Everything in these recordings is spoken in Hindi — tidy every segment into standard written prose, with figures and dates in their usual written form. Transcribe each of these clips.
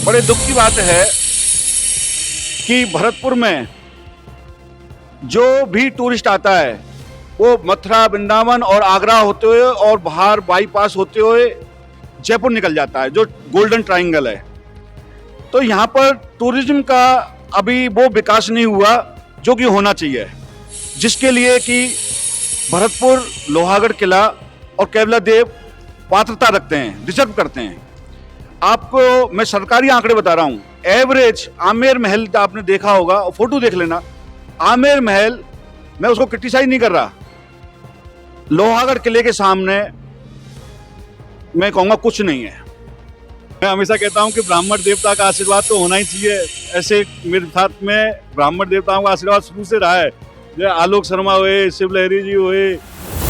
बड़े दुख की बात है कि भरतपुर में जो भी टूरिस्ट आता है वो मथुरा, वृंदावन और आगरा होते हुए और बाहर बाईपास होते हुए जयपुर निकल जाता है, जो गोल्डन ट्रायंगल है। तो यहाँ पर टूरिज्म का अभी वो विकास नहीं हुआ जो कि होना चाहिए, जिसके लिए कि भरतपुर, लोहागढ़ किला और केवला देव पात्रता रखते हैं, डिजर्व करते हैं। आपको मैं सरकारी आंकड़े बता रहा हूँ। एवरेज आमेर महल आपने देखा होगा, और फोटो देख लेना। आमेर महल, मैं उसको क्रिटिसाइज नहीं कर रहा, लोहागढ़ किले के सामने मैं कहूँगा कुछ नहीं है। मैं हमेशा कहता हूँ कि ब्राह्मण देवता का आशीर्वाद तो होना ही चाहिए। ऐसे मेरे साथ में ब्राह्मण देवताओं का आशीर्वाद शुरू से रहा है। जैसे आलोक शर्मा हुए, शिव लहरी जी हुए।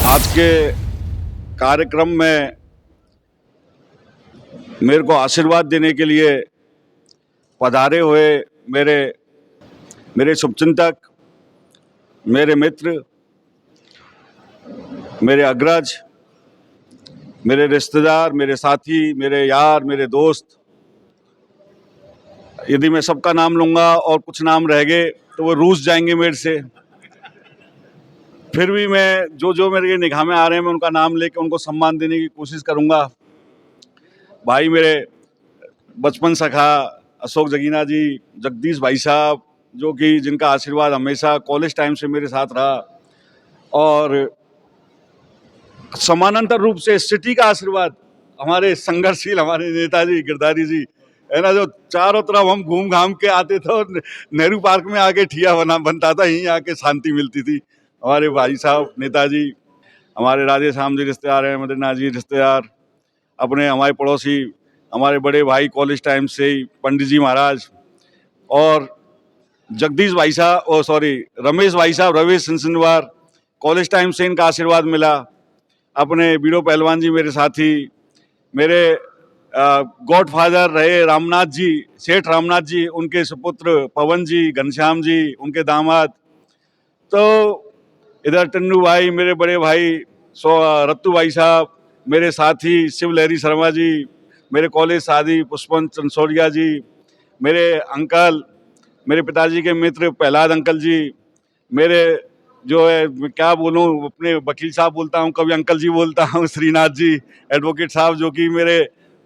आज के कार्यक्रम में मेरे को आशीर्वाद देने के लिए पधारे हुए मेरे शुभचिंतक, मेरे मित्र, मेरे अग्रज, मेरे रिश्तेदार, मेरे साथी, मेरे यार, मेरे दोस्त, यदि मैं सबका नाम लूंगा और कुछ नाम रह गए तो वो रूस जाएंगे मेरे से। फिर भी मैं जो मेरे निगाह में आ रहे हैं, मैं उनका नाम लेके उनको सम्मान देने की कोशिश करूंगा। भाई मेरे बचपन सखा अशोक जगीना जी, जगदीश भाई साहब, जो कि जिनका आशीर्वाद हमेशा कॉलेज टाइम से मेरे साथ रहा, और समानांतर रूप से सिटी का आशीर्वाद हमारे संघर्षशील हमारे नेताजी गिरधारी जी है ना, जो चारों तरफ हम घूम घाम के आते थे और नेहरू पार्क में आके ठिया बनता था, यहीं आके शांति मिलती थी। हमारे भाई साहब नेताजी, हमारे राधे श्याम जी रिश्तेदार हैं, मदरनाथ जी रिश्तेदार, अपने हमारे पड़ोसी, हमारे बड़े भाई कॉलेज टाइम से ही पंडित जी महाराज, और जगदीश भाई साहब, रमेश भाई साहब, रवेश सिंहवार, कॉलेज टाइम से इनका आशीर्वाद मिला। अपने बीरो पहलवान जी मेरे साथी, मेरे गॉडफादर रहे रामनाथ जी, सेठ रामनाथ जी, उनके सुपुत्र पवन जी, घनश्याम जी, उनके दामाद। तो इधर टन्नू भाई, मेरे बड़े भाई रत्तू भाई साहब, मेरे साथी शिव लहरी शर्मा जी, मेरे कॉलेज साथी पुष्पन चंसोरिया जी, मेरे अंकल, मेरे पिताजी के मित्र प्रहलाद अंकल जी, मेरे जो है क्या बोलूं, अपने वकील साहब बोलता हूं, कभी अंकल जी बोलता हूं, श्रीनाथ जी एडवोकेट साहब, जो कि मेरे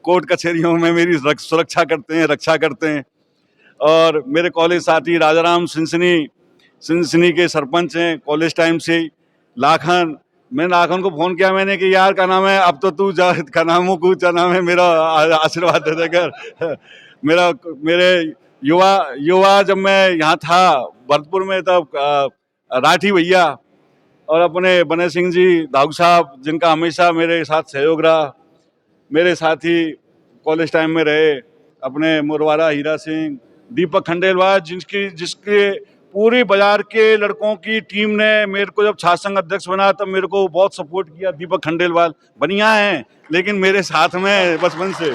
कोर्ट कचहरियों में मेरी सुरक्षा करते हैं, रक्षा करते हैं। और मेरे कॉलेज साथी राजाराम सिंसनी के सरपंच हैं कॉलेज टाइम से। लाखन, मैंने लाखन को फोन किया, मैंने कि यार क्या नाम है, अब तो तू जा, क्या नाम हो, कुछ नाम है, मेरा आशीर्वाद दे देकर। मेरे युवा जब मैं यहाँ था भरतपुर में, तब राठी भैया और अपने बने सिंह जी दाऊ साहब, जिनका हमेशा मेरे साथ सहयोग रहा, मेरे साथी कॉलेज टाइम में रहे, अपने मुरवारा हीरा सिंह, दीपक खंडेलवाल, जिसके पूरी बाजार के लड़कों की टीम ने मेरे को जब छात्र संघ अध्यक्ष बना तब मेरे को बहुत सपोर्ट किया। दीपक खंडेलवाल बनिया हैं लेकिन मेरे साथ में बचपन से।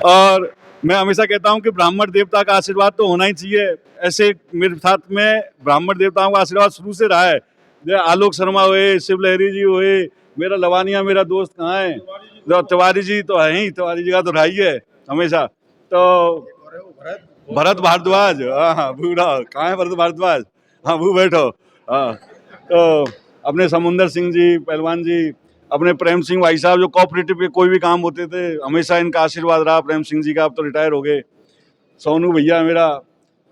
और मैं हमेशा कहता हूं कि ब्राह्मण देवता का आशीर्वाद तो होना ही चाहिए। ऐसे मेरे साथ में ब्राह्मण देवताओं का आशीर्वाद शुरू से रहा है। जैसे आलोक शर्मा हुए, शिव लहरी जी हुए, मेरा लवानिया मेरा दोस्त कहाँ है, तिवारी जी तो है ही, तिवारी जी का तो रहा ही है हमेशा। तो भरत भारद्वाज, हाँ भूरा कहाँ है, भरत भारद्वाज, हाँ वो बैठो। हाँ, तो अपने समुंदर सिंह जी पहलवान जी, अपने प्रेम सिंह भाई साहब, जो कोऑपरेटिव के कोई भी काम होते थे हमेशा इनका आशीर्वाद रहा। प्रेम सिंह जी का अब तो रिटायर हो गए। सोनू भैया मेरा,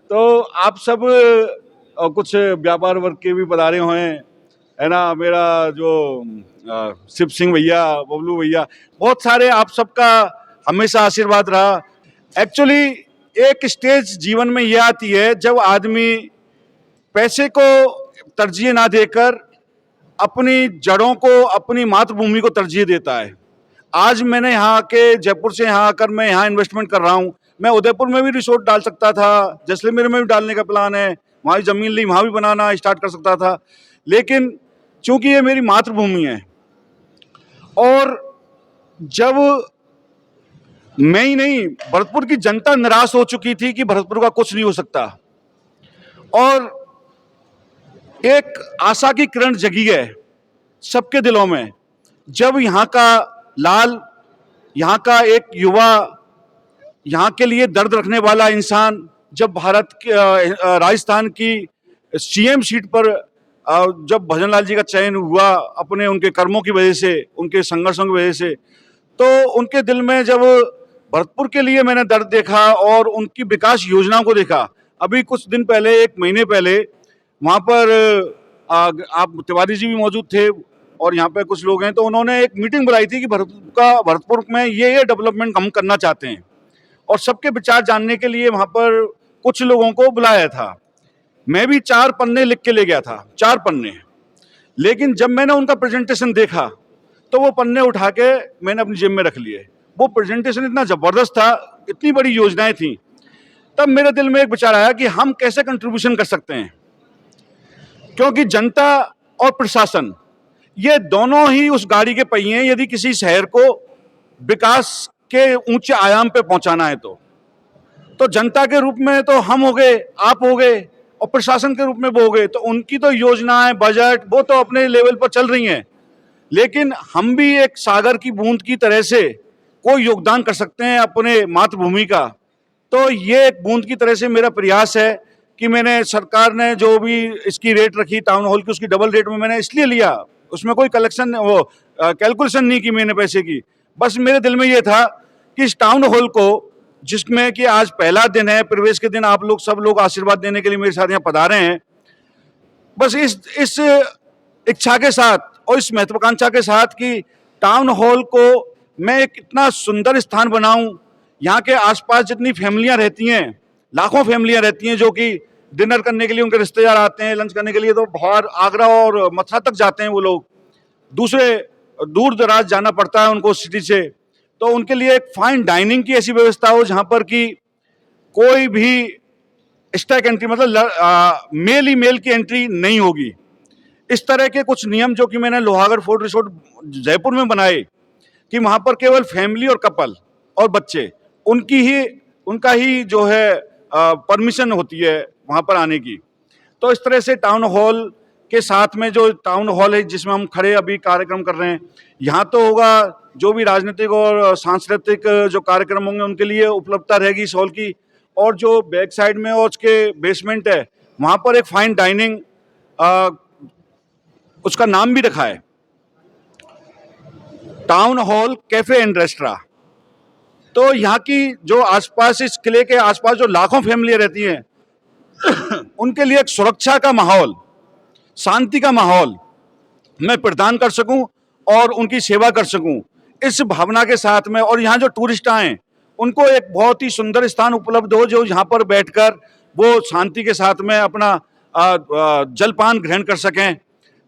तो आप सब और कुछ व्यापार वर्ग के भी पधारे हुए हैं, है ना, मेरा जो शिव सिंह भैया, बबलू भैया, बहुत सारे, आप सबका हमेशा आशीर्वाद रहा। एक्चुअली एक स्टेज जीवन में यह आती है जब आदमी पैसे को तरजीह ना देकर अपनी जड़ों को, अपनी मातृभूमि को तरजीह देता है। आज मैंने यहाँ आके, जयपुर से यहाँ आकर मैं यहाँ इन्वेस्टमेंट कर रहा हूँ। मैं उदयपुर में भी रिसोर्ट डाल सकता था, जैसलमेर में भी डालने का प्लान है, वहाँ जमीन ली, वहाँ भी बनाना स्टार्ट कर सकता था, लेकिन चूंकि ये मेरी मातृभूमि है, और जब मैं ही नहीं, भरतपुर की जनता निराश हो चुकी थी कि भरतपुर का कुछ नहीं हो सकता, और एक आशा की किरण जगी है सबके दिलों में, जब यहाँ का लाल यहाँ का एक युवा, यहाँ के लिए दर्द रखने वाला इंसान जब भारत के राजस्थान की सीएम सीट पर जब भजनलाल जी का चयन हुआ अपने उनके कर्मों की वजह से, उनके संघर्षों की वजह से, तो उनके दिल में जब भरतपुर के लिए मैंने दर्द देखा और उनकी विकास योजनाओं को देखा। अभी कुछ दिन पहले, एक महीने पहले, वहाँ पर आप तिवारी जी भी मौजूद थे और यहाँ पे कुछ लोग हैं, तो उन्होंने एक मीटिंग बुलाई थी कि भरतपुर में ये डेवलपमेंट हम करना चाहते हैं और सबके विचार जानने के लिए वहाँ पर कुछ लोगों को बुलाया था। मैं भी 4 पन्ने लिख के ले गया था, 4 पन्ने। लेकिन जब मैंने उनका प्रेजेंटेशन देखा तो वो पन्ने उठा के मैंने अपनी जेब में रख लिए। वो प्रेजेंटेशन इतना जबरदस्त था, इतनी बड़ी योजनाएं थी। तब मेरे दिल में एक विचार आया कि हम कैसे कंट्रीब्यूशन कर सकते हैं, क्योंकि जनता और प्रशासन ये दोनों ही उस गाड़ी के पहिए हैं। यदि किसी शहर को विकास के ऊंचे आयाम पे पहुंचाना है तो जनता के रूप में तो हम हो गए, आप हो गए, और प्रशासन के रूप में वो हो गए। तो उनकी तो योजनाएं, बजट, वो तो अपने लेवल पर चल रही हैं, लेकिन हम भी एक सागर की बूंद की तरह से कोई योगदान कर सकते हैं अपने मातृभूमि का। तो ये एक बूंद की तरह से मेरा प्रयास है कि मैंने, सरकार ने जो भी इसकी रेट रखी टाउन हॉल की, उसकी डबल रेट में मैंने इसलिए लिया, उसमें कोई कलेक्शन कैलकुलेशन नहीं की मैंने पैसे की। बस मेरे दिल में ये था कि इस टाउन हॉल को, जिसमें कि आज पहला दिन है, प्रवेश के दिन आप लोग सब लोग आशीर्वाद देने के लिए मेरे साथ यहाँ पधारे हैं, बस इस इच्छा के साथ और इस महत्वाकांक्षा के साथ कि टाउन हॉल को मैं एक इतना सुंदर स्थान बनाऊं। यहाँ के आसपास जितनी फैमिलियां रहती हैं, लाखों फैमिलियां रहती हैं जो कि डिनर करने के लिए उनके रिश्तेदार आते हैं, लंच करने के लिए तो बाहर आगरा और मथुरा तक जाते हैं वो लोग, दूसरे दूर दराज जाना पड़ता है उनको सिटी से। तो उनके लिए एक फाइन डाइनिंग की ऐसी व्यवस्था हो जहां पर कि कोई भी स्टैक एंट्री, मतलब मेल ही मेल की एंट्री नहीं होगी। इस तरह के कुछ नियम जो कि मैंने लोहागढ़ फोर्ट रिसोर्ट जयपुर में बनाए कि वहां पर केवल फैमिली और कपल और बच्चे, उनका ही जो है परमिशन होती है वहां पर आने की। तो इस तरह से टाउन हॉल के साथ में जो टाउन हॉल है जिसमें हम खड़े अभी कार्यक्रम कर रहे हैं, यहाँ तो होगा जो भी राजनीतिक और सांस्कृतिक जो कार्यक्रम होंगे उनके लिए उपलब्धता रहेगी इस हॉल की। और जो बैक साइड में और उसके बेसमेंट है वहाँ पर एक फाइन डाइनिंग, उसका नाम भी रखा है town hall cafe and restaurant. तो यहाँ की जो आसपास, इस किले के आसपास जो लाखों फैमिलियां रहती हैं उनके लिए एक सुरक्षा का माहौल, शांति का माहौल मैं प्रदान कर सकूं और उनकी सेवा कर सकूं, इस भावना के साथ में। और यहाँ जो टूरिस्ट आए उनको एक बहुत ही सुंदर स्थान उपलब्ध हो जो यहाँ पर बैठकर वो शांति के साथ में अपना जलपान ग्रहण कर सकें।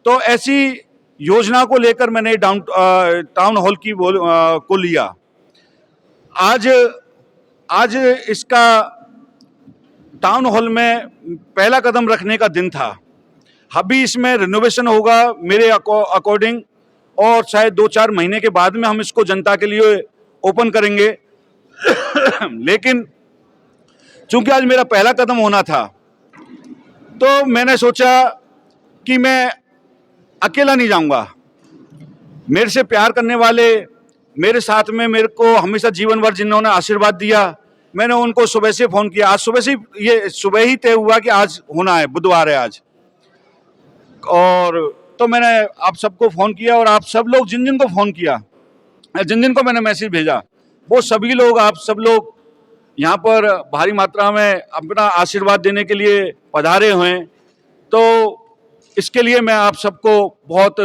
तो ऐसी योजना को लेकर मैंने टाउन हॉल की को लिया। आज इसका टाउन हॉल में पहला कदम रखने का दिन था। अभी इसमें रिनोवेशन होगा मेरे अकॉर्डिंग, और शायद 2-4 महीने के बाद में हम इसको जनता के लिए ओपन करेंगे। लेकिन चूंकि आज मेरा पहला कदम होना था तो मैंने सोचा कि मैं अकेला नहीं जाऊंगा। मेरे से प्यार करने वाले, मेरे साथ में मेरे को हमेशा जीवन भर जिन्होंने आशीर्वाद दिया, मैंने उनको सुबह से फोन किया। आज सुबह से, ये सुबह ही तय हुआ कि आज होना है, बुधवार है आज। और तो मैंने आप सबको फोन किया और आप सब लोग जिन जिन को फोन किया, जिन जिन को मैंने मैसेज भेजा, वो सभी लोग, आप सब लोग यहाँ पर भारी मात्रा में अपना आशीर्वाद देने के लिए पधारे हुए हैं। तो इसके लिए मैं आप सबको बहुत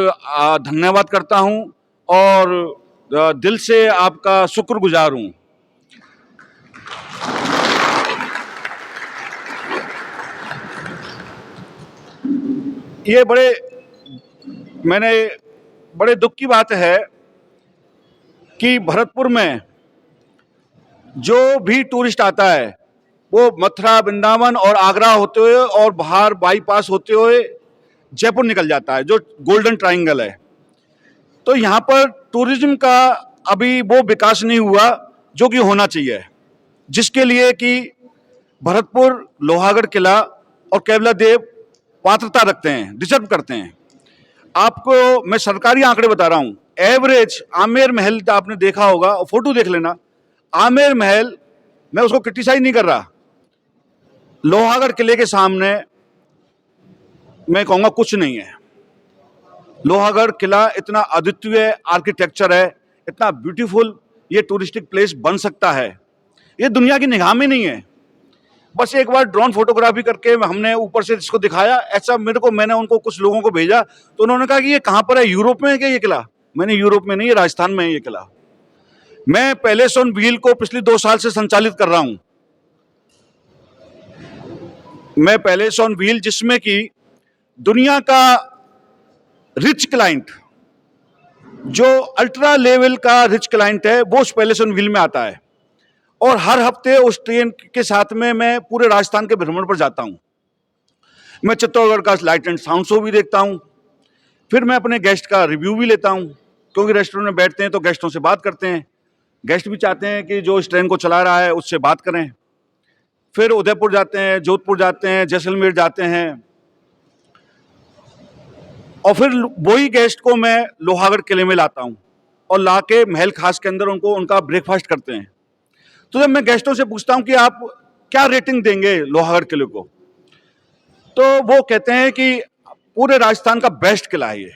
धन्यवाद करता हूँ और दिल से आपका शुक्रगुजार हूँ। ये बड़े दुख की बात है कि भरतपुर में जो भी टूरिस्ट आता है वो मथुरा, वृंदावन और आगरा होते हुए और बाहर बाईपास होते हुए जयपुर निकल जाता है, जो गोल्डन ट्रायंगल है। तो यहाँ पर टूरिज्म का अभी वो विकास नहीं हुआ जो कि होना चाहिए, जिसके लिए कि भरतपुर, लोहागढ़ किला और केवला देव पात्रता रखते हैं, डिजर्व करते हैं। आपको मैं सरकारी आंकड़े बता रहा हूं। एवरेज आमेर महल आपने देखा होगा, फोटो देख लेना। आमेर महल, मैं उसको क्रिटिसाइज नहीं कर रहा, लोहागढ़ किले के सामने मैं कहूंगा कुछ नहीं है। लोहागढ़ किला इतना अद्वितीय आर्किटेक्चर है, इतना ब्यूटीफुल ये टूरिस्टिक प्लेस बन सकता है, ये दुनिया की निगाह में नहीं है। बस एक बार ड्रोन फोटोग्राफी करके हमने ऊपर से इसको दिखाया, ऐसा मैंने उनको कुछ लोगों को भेजा, तो उन्होंने कहा कि ये कहां पर है, यूरोप में है क्या ये किला? मैंने यूरोप में नहीं, ये राजस्थान में है ये किला। मैं पैलेस ऑन व्हील को पिछले 2 साल से संचालित कर रहा हूं। मैं पैलेस ऑन व्हील, जिसमें कि दुनिया का रिच क्लाइंट, जो अल्ट्रा लेवल का रिच क्लाइंट है, वो उस पैलेस ऑन व्हील में आता है। और हर हफ्ते उस ट्रेन के साथ में मैं पूरे राजस्थान के भ्रमण पर जाता हूं। मैं चित्तौड़गढ़ का लाइट एंड साउंड शो भी देखता हूं, फिर मैं अपने गेस्ट का रिव्यू भी लेता हूं, क्योंकि रेस्टोरेंट में बैठते हैं तो गेस्टों से बात करते हैं। गेस्ट भी चाहते हैं कि जो इस ट्रेन को चला रहा है उससे बात करें। फिर उदयपुर जाते हैं, जोधपुर जाते हैं, जैसलमेर जाते हैं, और फिर वही गेस्ट को मैं लोहागढ़ किले में लाता हूं और लाके महल खास के अंदर उनका ब्रेकफास्ट करते हैं। तो जब मैं गेस्टों से पूछता हूं कि आप क्या रेटिंग देंगे लोहागढ़ किले को, तो वो कहते हैं कि पूरे राजस्थान का बेस्ट किला है ये।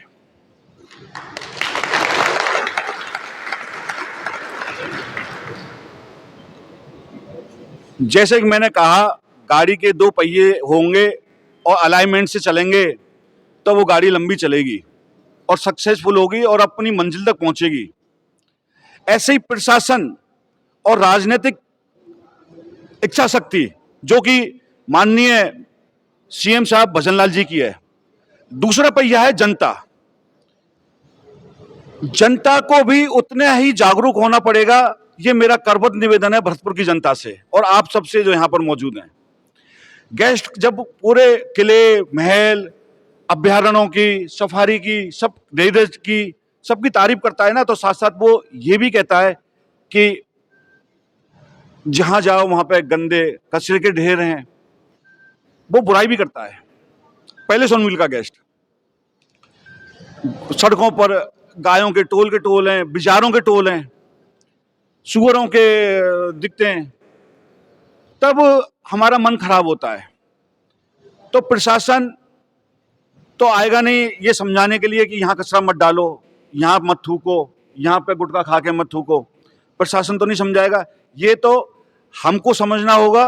जैसे कि मैंने कहा, गाड़ी के 2 पहिए होंगे और अलाइनमेंट से चलेंगे तो वो गाड़ी लंबी चलेगी और सक्सेसफुल होगी और अपनी मंजिल तक पहुंचेगी। ऐसे ही प्रशासन और राजनीतिक इच्छा शक्ति, जो कि माननीय सीएम साहब भजनलाल जी की है। दूसरा पहिया है जनता। जनता को भी उतने ही जागरूक होना पड़ेगा, ये मेरा करबद्ध निवेदन है भरतपुर की जनता से और आप सबसे जो यहां पर मौजूद हैं। गेस्ट जब पूरे किले, महल, अभ्यारण्यों की, सफारी की, सब रेडर्स की, सबकी तारीफ करता है ना, तो साथ साथ वो ये भी कहता है कि जहां जाओ वहां पे गंदे कचरे के ढेर हैं, वो बुराई भी करता है। पैलेस ऑन व्हील का गेस्ट, सड़कों पर गायों के टोल हैं, बिचारों के टोल हैं, सुअरों के दिखते हैं, तब हमारा मन खराब होता है। तो प्रशासन तो आएगा नहीं ये समझाने के लिए कि यहाँ कचरा मत डालो, यहाँ मत थूको, यहाँ पे गुटखा खा के मत थूको। प्रशासन तो नहीं समझाएगा, ये तो हमको समझना होगा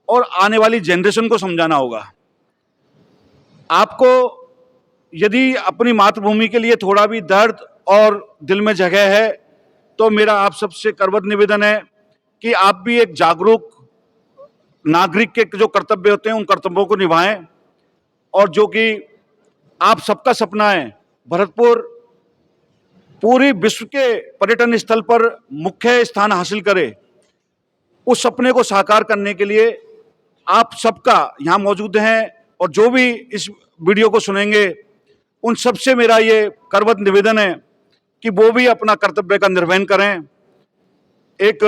और आने वाली जनरेशन को समझाना होगा। आपको यदि अपनी मातृभूमि के लिए थोड़ा भी दर्द और दिल में जगह है, तो मेरा आप सबसे करबद्ध निवेदन है कि आप भी एक जागरूक नागरिक के जो कर्तव्य होते हैं उन कर्तव्यों को निभाएं, और जो कि आप सबका सपना है, भरतपुर पूरी विश्व के पर्यटन स्थल पर मुख्य स्थान हासिल करे, उस सपने को साकार करने के लिए आप सबका यहां मौजूद हैं और जो भी इस वीडियो को सुनेंगे उन सबसे मेरा ये करबद्ध निवेदन है कि वो भी अपना कर्तव्य का निर्वहन करें। एक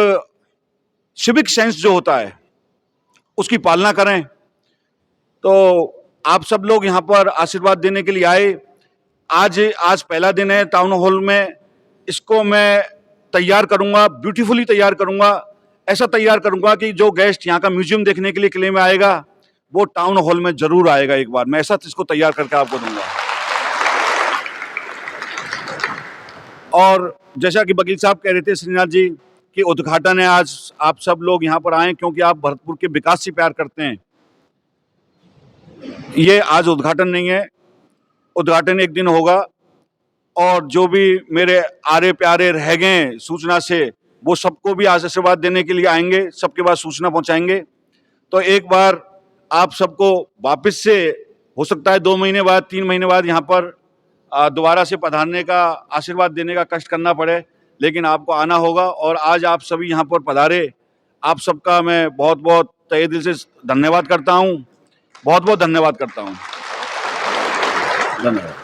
सिविक सेंस जो होता है उसकी पालना करें। तो आप सब लोग यहाँ पर आशीर्वाद देने के लिए आए। आज पहला दिन है टाउन हॉल में, इसको मैं तैयार करूंगा, ब्यूटीफुली तैयार करूंगा, ऐसा तैयार करूंगा कि जो गेस्ट यहाँ का म्यूजियम देखने के लिए किले में आएगा वो टाउन हॉल में जरूर आएगा एक बार। मैं ऐसा इसको तैयार करके आपको दूंगा। और जैसा कि वकील साहब कह रहे थे श्रीनाथ जी कि उद्घाटन है आज, आप सब लोग यहाँ पर आए क्योंकि आप भरतपुर के विकास से प्यार करते हैं। ये आज उद्घाटन नहीं है, उद्घाटन एक दिन होगा और जो भी मेरे आरे प्यारे रह गए सूचना से वो सबको भी आशीर्वाद देने के लिए आएंगे, सबके पास सूचना पहुंचाएंगे। तो एक बार आप सबको वापस से हो सकता है 2 महीने बाद, 3 महीने बाद यहाँ पर दोबारा से पधारने का, आशीर्वाद देने का कष्ट करना पड़े, लेकिन आपको आना होगा। और आज आप सभी यहाँ पर पधारे, आप सबका मैं बहुत बहुत तहे दिल से धन्यवाद करता हूँ, बहुत बहुत धन्यवाद करता हूँ। धन्यवाद।